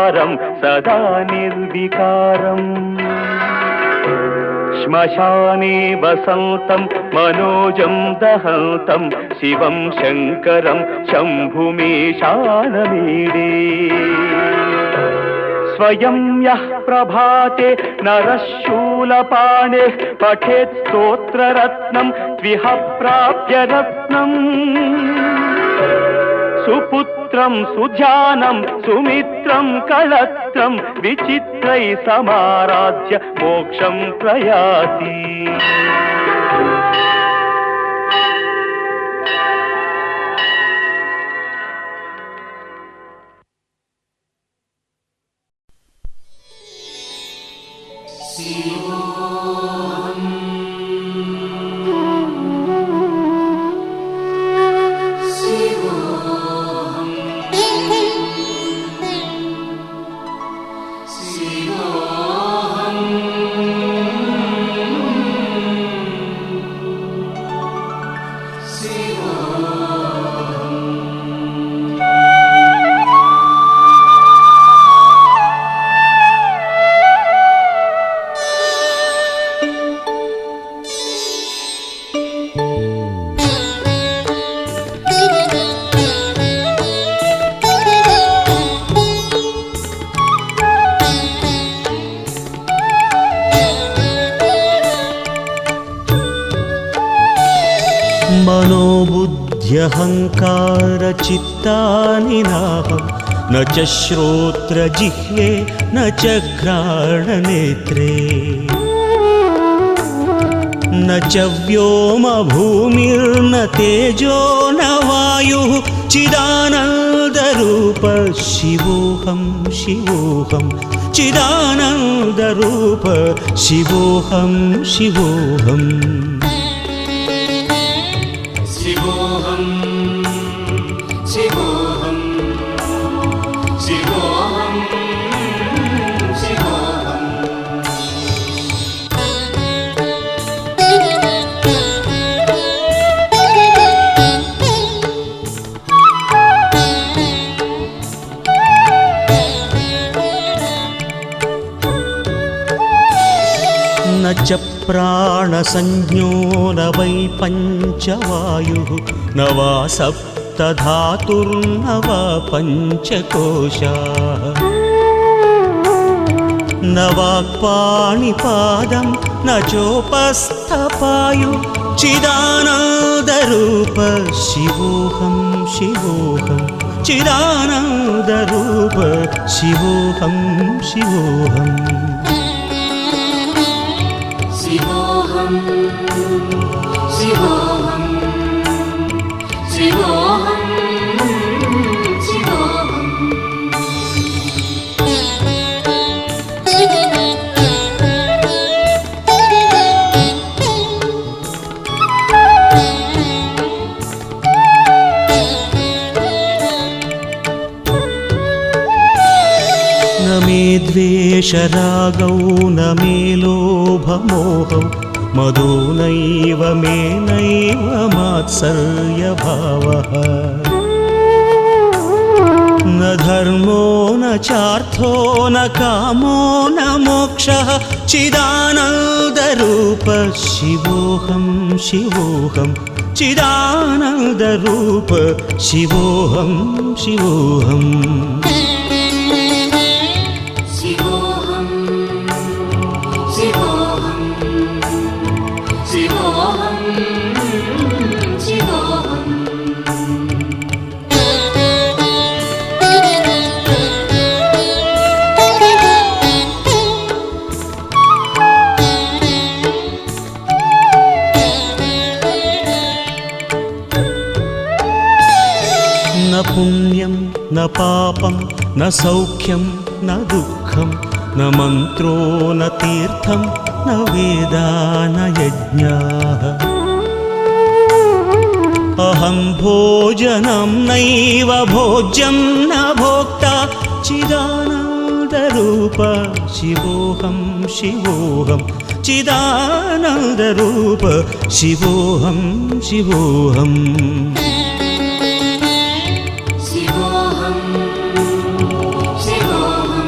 సారం సదా నిర్వికారం. శ్మశానే వసంతం మనోజం దహంతం శివం శంకరం శంభుమీశానమీడే. స్వయం యః ప్రభాతే నరః శూలపాణిః పఠేత్ స్తోత్రరత్నం త్విహ ప్రాప్య రత్నం. సుపుత్రం సుధ్యానం సుమిత్రం కళత్రం విచిత్రై సమారాధ్య మోక్షం ప్రయాతి. मनोबुद्ध्यहङ्कारचित्तानि नाहं न च श्रोत्रजिह्वे न च घ्राणनेत्रे न च व्योमभूमिर्न तेजो न वायुः चिदानन्दरूप शिवोऽहं शिवोऽहं चिदानन्दरूप शिवोऽहं शिवोऽहम् शिवोऽहं शिवोऽहं शिवोऽहं शिवोऽहम्. न च प्राणसंज्ञो न वै पञ्चवायुः न वा सप्तधातुर्न वा पञ्चकोशाः न वाक्पाणिपादं न चोपस्थपायु चिदानन्दरूप शिवोऽहं शिवोऽहं चिदानन्दरूप शिवोऽहं शिवोऽहम् शिवोऽहं शिवोऽहं शिवोऽहं शिवोऽहम्. न मे द्वेषरागौ न मे लोभमोहौ मदो नैव मे नैव मात्सर्यभावः न धर्मो न चार्थो न कामो न मोक्षः चिदानन्दरूप शिवोऽहं शिवोऽहं चिदानन्दरूप शिवोऽहं शिवोऽहम् न पुण्यं न पापं न सौख्यं न दुःखं न मन्त्रो न तीर्थं न वेदा न यज्ञाः अहं भोजनं नैव भोज्यं न भोक्ता चिदानन्दरूप शिवोऽहं शिवोऽहं चिदानन्दरूप शिवोऽहं शिवोऽहम् शिवोऽहं शिवोऽहं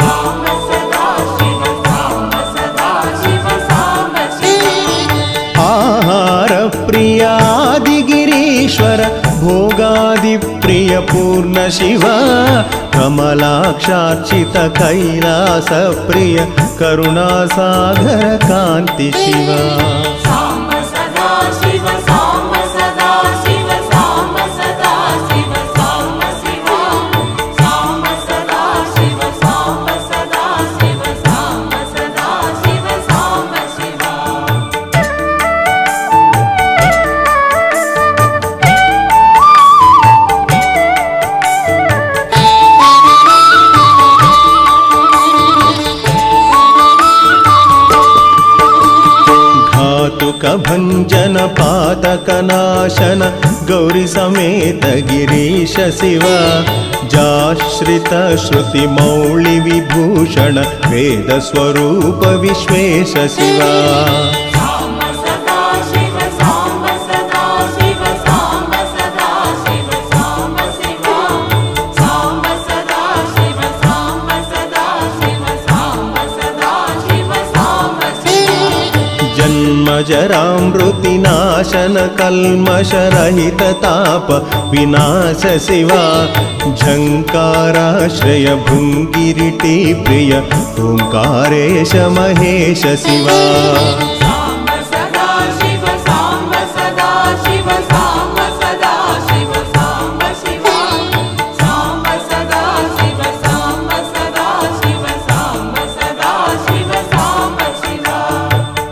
प्रियादिगिरीश्वर भोगादिप्रिय पूर्ण शिव कमलाक्षार्चित कैलास प्रिय करुणासागर कान्ति शिव साम्ब सदा शिव साम्ब सदा शिव साम्ब सदा शिव साम्ब शिव साम्ब सदा शिव साम्ब सदा शिव साम्ब सदा शिव साम्ब शिव घातुक भञ्जन पातक नाशन गौरी समेत गिरीश शिव जाश्रित श्रुति मौळि विभूषण वेद स्वरूप विश्वेश शिव साम्ब सदा शिव साम्ब सदा शिव साम्ब सदा शिव साम्ब शिव साम्ब सदा शिव साम्ब सदा शिव साम्ब सदा शिव साम्ब शिव जन्म जरामृति नाशन कल्मष रहित ताप विनाश शिव झङ्काराश्रय भृङ्गिरिटि प्रिय ओङ्कारेश महेश शिव साम्ब सदा शिव साम्ब सदा शिव साम्ब सदा शिव साम्ब शिव साम्ब सदा शिव साम्ब सदा शिव साम्ब सदा शिव साम्ब शिव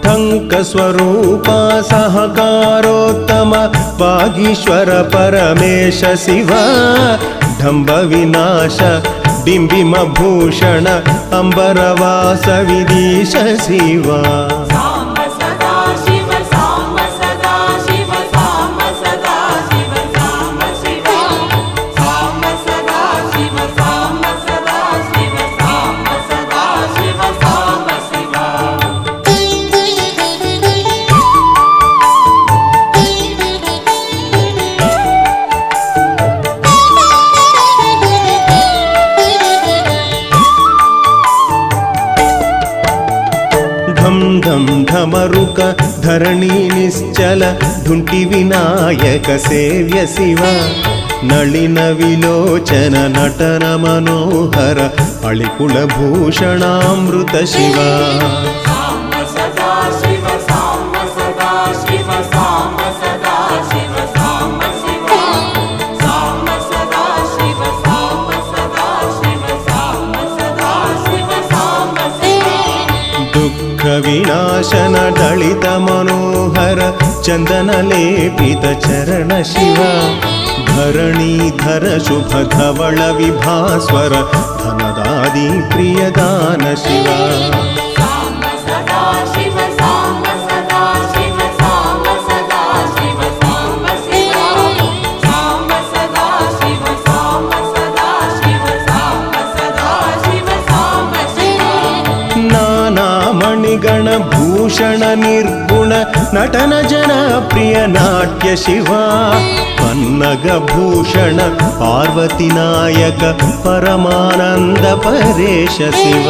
टङ्क स्वरूपा सहकारोत्तम वागीश्वर परमेश शिव ढम्ब विनाश डिम्बिम भूषण अम्बरवास विदीश शिव साम्ब सदा शिव साम्ब सदा शिव साम्ब सदा शिव साम्ब शिव साम्ब सदा शिव साम्ब सदा शिव साम्ब सदा शिव साम्ब शिव ढम ढम ढमरुक धरणी निश्चल ढुंटि विनायक सेव्य शिव नलिन विलोचन नटन मनोहर अळिकुल भूषणामृत शिव साम्ब सदा शिव साम्ब सदा शिव साम्ब सदा शिव साम्ब शिव साम्ब सदा शिव साम्ब सदा शिव साम्ब सदा शिव साम्ब शिव दुःख विनाशन दलित मनोहर चंदन लेपित चरण शिव धरणीधर शुभ धवल विभास्वर धनदादि प्रियदान शिव साम्ब सदा शिव साम्ब सदा शिव साम्ब सदा शिव साम्ब शिव साम्ब सदा शिव साम्ब सदा शिव साम्ब सदा शिव साम्ब शिव नाना मणिगण भूषण निर्गुण नटन जन प्रिय नाट्य शिव पन्नग भूषण पार्वती नायक परमानंद परेश शिव